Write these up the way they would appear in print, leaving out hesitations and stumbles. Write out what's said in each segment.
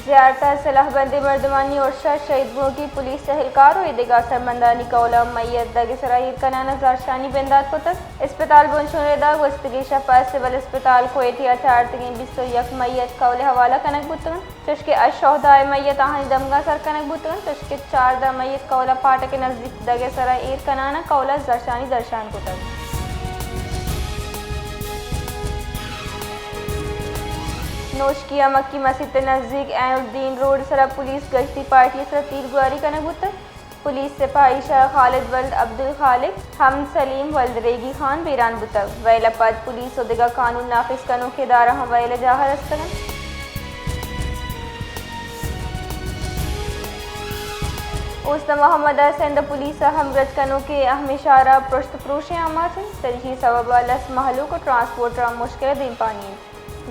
ज़्यारत सलाहबंदी मर्दमानी और शहीदों की पुलिस एहलकार और ईदगाह सरमंदानी कौला मैयत दगसराई कनाना जारशानी बेंदात को तक अस्पताल बुनशुरेदा वस्तगी शफा सिविल अस्पताल को एटिया 4-3-21 मैयत कौले हवाला कनक बुतन चुशके अशोहदाय मैयत आहनी दमगा सर कनक बुतन चुशके 4 मैयत कौला पाटा के नज़दीक दगसराई ईर कनाना कौला जारशानी दर्शान को तक नोशकिया मक्की मस्जिद के नज़दीक ऐनुद्दीन रोड सरा पुलिस गश्ती पार्टी सरा तीर गुआरी का नबुत पुलिस सिपाही शाह खालिद वल्द अब्दुल खालिक हम सलीम वल्द रेगी खान बीरान बुतक वैला पद पुलिस उदगा कानून नाफिज कनो के दारा हम वैला जाहर अस्तगन उस्ता मोहम्मद सेंद पुलिस हम रज कनो के हमेशारा पृष्ठ प्रोशे आमाचन तरीही सबब लस महलू को ट्रांसपोर्ट मुश्किल दिन पानी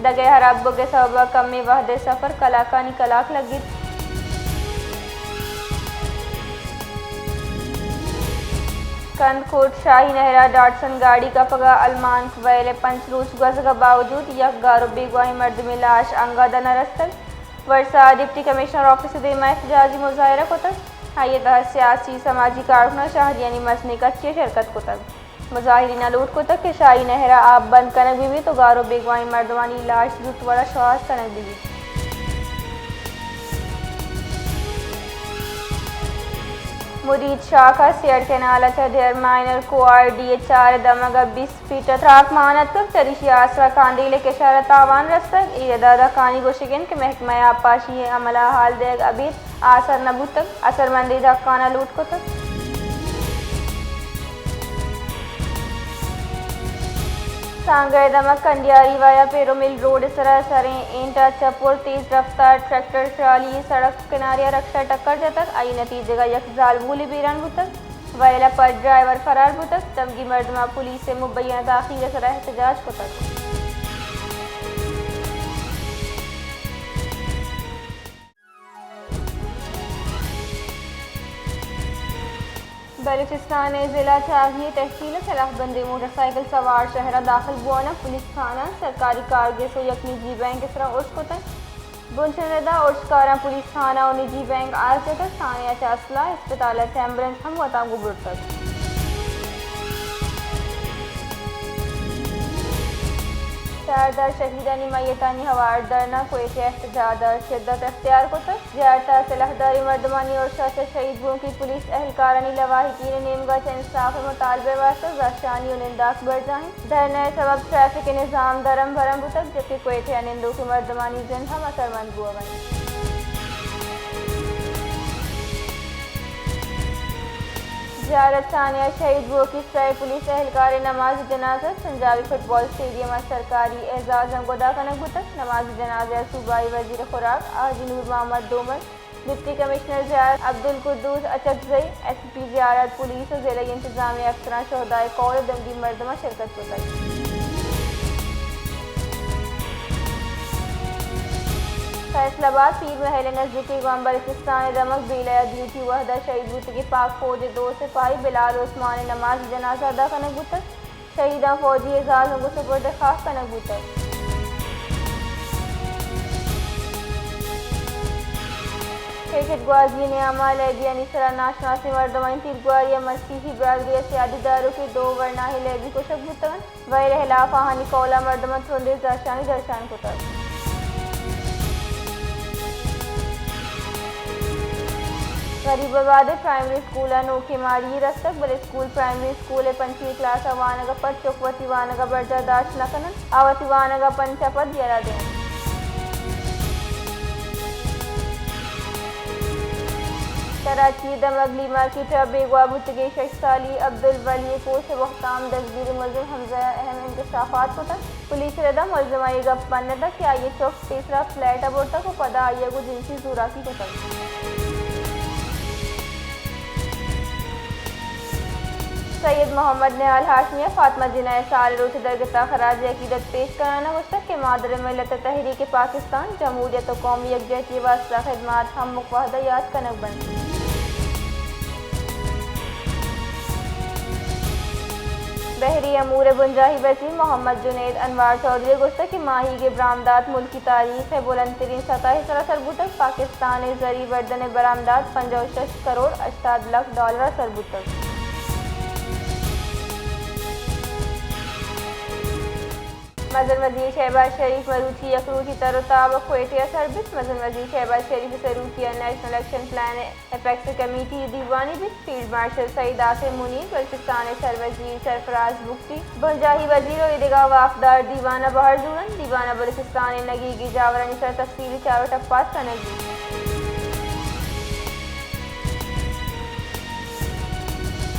दगे हराब के सबब कमी वहदे सफ़र कलाकानी कलाक लगी कंदकोट शाही नहरा डाटसन गाड़ी का पगा अलमान वैले पंचरूस गज का बावजूद यक गारो बेगवाही मर्द में लाश अंगादा नरस्तल वर्षा डिप्टी कमिश्नर ऑफिस देमा एहतजाजी मुजाहरा को तक हायत सियासी समाजी कारकुना शाहरियानी मसने का अच्छी शिरकत को तक मुजाहिरीना लूट को तक के शाही नहरा आप बंद कनक भी तो गारो बेगवाई मर्दवानी लाश जुट वाला श्वास कनक भी मुरीद शाखा सियर के नाला चढ़ेर माइनर को RDA 4 दमगा 20 फीट ट्राक मानत तक चरिशी आसरा कांदीले के शारा तावान रस्तक ये दादा कानी गोशिगिन के महकमा आपाशी अमला हाल देग अभी आसर नबू तक असरमंदी धक्काना लूट को तक सांगड़ दमक कंडियारी वाया पेरोमिल रोड सरासरें एंटा चपुर तेज रफ्तार ट्रैक्टर ट्राली सड़क किनारे रक्षा टक्कर जतक आई नतीजे का यक जालमूली बीरान बुतक वैला पर ड्राइवर फरार बुतक तमगी मर्दमा पुलिस से मुबैना दाखिल सरा एहतजाज को तक बलूचिस्तान ज़िला चाहिए तहसील सलाहबंदी मोटरसाइकिल सवार शहरा दाखिल बुआना पुलिस थाना सरकारी कारगे सो यक निजी बैंक इसरा उर्स को तक बुनशनदा उर्सकारा पुलिस थाना और निजी बैंक आज तक थाने चासला अस्पताल एम्बुलेंस हम वता गुबुर तक शारदा शहीदानी मैयतानी हवार दरना को एक एहतजादर शिद्दत अख्तियार को तक ज़्यारता सलाहदारी मर्दमानी और शहीदों की पुलिस एहलकारानी लवाहिकी नेमगा इंसाफ मुतालबे वास्ते जाशानी और निंदाक बढ़ जाएँ धरने सबब ट्रैफिक निज़ाम दरम भरम बुतक जबकि कोयठे निंदों की मर्दमानी जन हम असरमंद हुआ बनी ज़्यारत सानिया शहीद वो की सराय पुलिस एहलकार नमाज जनाजा संजावी फुटबॉल स्टेडियम सरकारी एजाज गोदा कनक बुतक नमाज जनाजा सूबाई वजीर खुराक आजी नूर मोहम्मद दोमर डिप्टी कमिश्नर ज़ियारत अब्दुल कुद्दूस अचकजई SP ज़ियारत पुलिस और ज़िला इंतजामी अफसरान शहदाय कौल दंगी मर्दमा शिरकत बुतक फैसलाबाद पीर महल नज़दीकी गांव बलूचिस्तान दमक बेला ड्यूटी वहदा शहीद बुत की पाक फौज 2 सिपाही बिलाल उस्मान नमाज जनाजा अदा कनक बुतक शहीदा फौजी एजाज को सुपुर्द खास कनक बुतक क्रिकेट गुआजी ने अमाल लेबियानी सरा नाशनासी मर्दवाइन तीर गुआरिया मसीही बरादरी सियादीदारों के 2 वरनाही लेबी को शक बुतन वैर हिलाफ हानि कौला मर्दमत थोंदे दर्शानी दर्शान को तक गरीबाबाद प्राइमरी स्कूल अनोखे मारी रस्तक बल स्कूल प्राइमरी स्कूल 5वीं क्लास वानगा पद चौकवती वानगा बर्जादाश्त नकनन आवती वानगा पंचपद यरा दें कराची दमगली मार्केट बेगवा बुतगे शख्साली अब्दुल वली को से वख्ताम दस्बीर मुलजिम हमजा अहम इंकशाफात को तक पुलिस रदा मुलजिम आएगा पन्ने तक क्या ये चौक तीसरा फ्लैट अब तक को पदा आइए को जिनसी जुराकी को तक सैयद मोहम्मद निहाल हाशमिया फातिमा जिना साल रोज दरगता खराज अकीदत पेश कराना वस्तक के मादर मिलत तहरीक पाकिस्तान जमहूरियत और कौमी यकजहती वास्ता खिदमात हम मुक़ाहदा याद कनक बन बहरी अमूर बुंजाही वज़ीर मोहम्मद जुनैद अनवार चौधरी गुस्ता की माही के बरामदात मुल्क की तारीख है बुलंद तरीन सतह सरबुतक पाकिस्तान जरी वर्दन बरामदात 65 करोड़ 80 लाख डॉलर सरबुतक। मजन वजीर शहबाज शरीफ मरूची यकरूची तरताब क्वेटिया सर्विस मजन वजीर शहबाज शरीफ सरूकिया national action plan apex committee दीवानी भी फील्ड मार्शल सईद आसिम मुनीर बल्चिस्तान सरवजीर सरफराज बुख्ती बुंजाही वजीर और इदिगा वाफदार दीवाना बहर जुड़न दीवाना बलूचिस्तान नगीगी जावरानी सर तफसीली चारों टप्पात का नगी।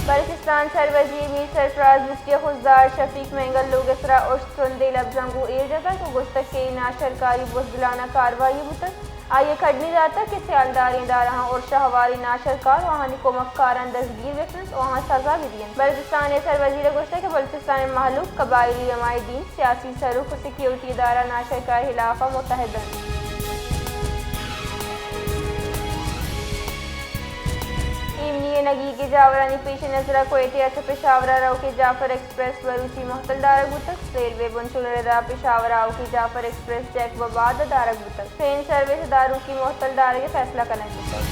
बलूचिस्तान सरवजीर मीर सरफराज मुफ्ती खुशदार शफीक मंगल लोग इसरा उर्सुंदे लफ्जंगू ए जगह को गुस्तक के नाशरकारी बुजदिलाना कार्रवाई बुतक आइए खड़नी जाता कि सियालदारी दारहा और शाहवारी नाशरकार वहाँ निकोमक्कारन दसगीर वेफन वहाँ सजा भी दिए। बलूचिस्तान सरवजीर गुस्ता के बलूचिस्तान महलूक कबायली अमायदीन सियासी सरुख सिक्योरिटी इदारा नाशरकार खिलाफा मुतहदन। नगी के जावरानी पेश नजर क्वेटिया से पेशावरा राव के जाफर एक्सप्रेस बरूची मोहतल दारक बुतक रेलवे बुनशुल रदा पेशावर राव की जाफर एक्सप्रेस जैक वबाद दारक बुतक ट्रेन सर्विस दारू की मोहतल दार के फैसला करने बुतक।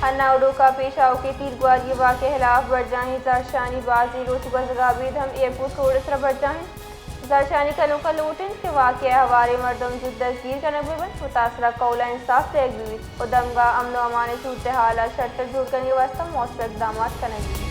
अन्नाउडो का पेशाव के तीरगुआरी वाक़े खिलाफ बरजाही जाशानी बाजी रोच गजगाबीद हम एयरपोर्ट रोड बरजाही दर्शानी कलों का लूटन के वाक़े हवारे मर्दम जो दसगीर का नबन मुतासरा कौला इंसाफ से एक उदमगा अमन अमान सूरत हाल शर्त जोड़ करने वास्ता मौसम इकदाम का नबी।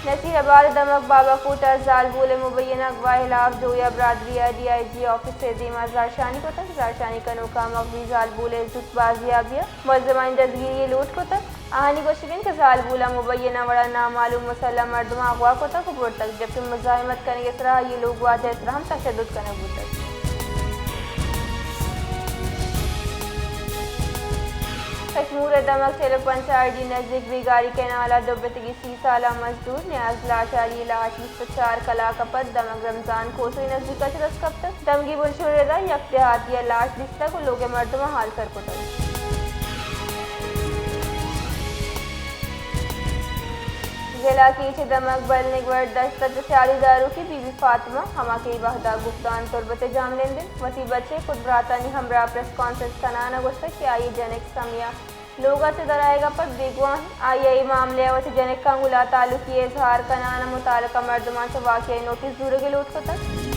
नसीराबाद दमक बाबा कोटा जालबूल मुबैना अगवा खिलाफ जोया बरदरी DIG ऑफिस से दीमा जारशानी को तक जारशानी कनो का मकबी जालबूल जुटबाजियाबिया मुलजमान दसगीरी लूट को तक आहानी को शिकिन के जालबूला मुबैना बड़ा नामालूम मुसल्ला मर्दमा अगवा को तक उबर तक जबकि मुजाहिमत करने के तरह ये लोग वाजह इतराम तशद्दुद करने बुतक। कश्मीर दमक चेलपंच RD नजदीक बिगारी के नाला दुबतगी 30 साला मजदूर न्याज लाशारी लाश 24 कला कपत दमक रमजान कोसरी नजदीक अचरस कब तक दमगी बुलशुरेदा यक देहातिया लाश दिस तक लोग मर्दमा हाल कर को तक। जिला की दमक बलनिगवर दस्तक सियाली दारू की बीबी फातिमा हमा के बहदा गुफ्तान तुरबत जाम लेन दिन वसी बच्चे खुद बरातानी हमरा प्रेस कॉन्फ्रेंस कनाना गुस्तक कि आइए जनक समिया लोगा से डराएगा पर बेगवान आइए मामले वसी जनक का अंगुला तालुकी इजहार कनाना मुतालका मर्दमा से वाक़ई नोटिस दूर के लूट को तक।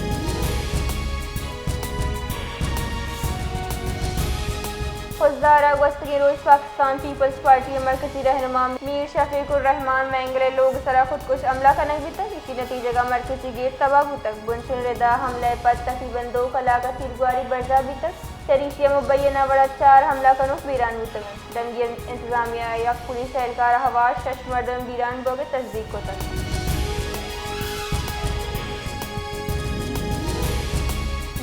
खुशदार अगस्त के रोज पाकिस्तान पीपल्स पार्टी मरकजी रहनुमा मीर शफीकुर रहमान मैंगले लोग सरा खुदकुश हमला करने भी तक इसी नतीजे का मरकजी गेट तबाह तक बुनशुल रदा हमले पर तकरीबन 2 कलाक तीरगुआरी बरजा भी तक शरीशिया मुबैना बड़ा 4 हमला कनो बीरान तक दमगी इंतजामिया या पुलिस एहलकार हवास शशमर्दन बीरान बोगे तस्दीक को तक।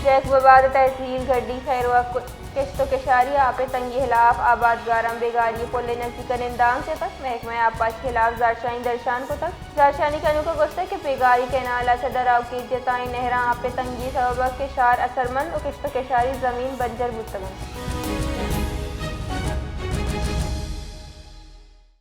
जैक बबाद तहसील गड्डी खैरवा किश्तो केशारी आपे तंगी खिलाफ आबाद गारम बेगारी पोले नजदीक निंदांग से तक महकमा आपाश खिलाफ जारशानी दर्शान को तक जारशानी कनु को गुस्से के बेगारी के नाला से दराव की जताई नहरा आपे तंगी सबब के शार असरमंद और किश्तो केशारी जमीन बंजर बुतगन।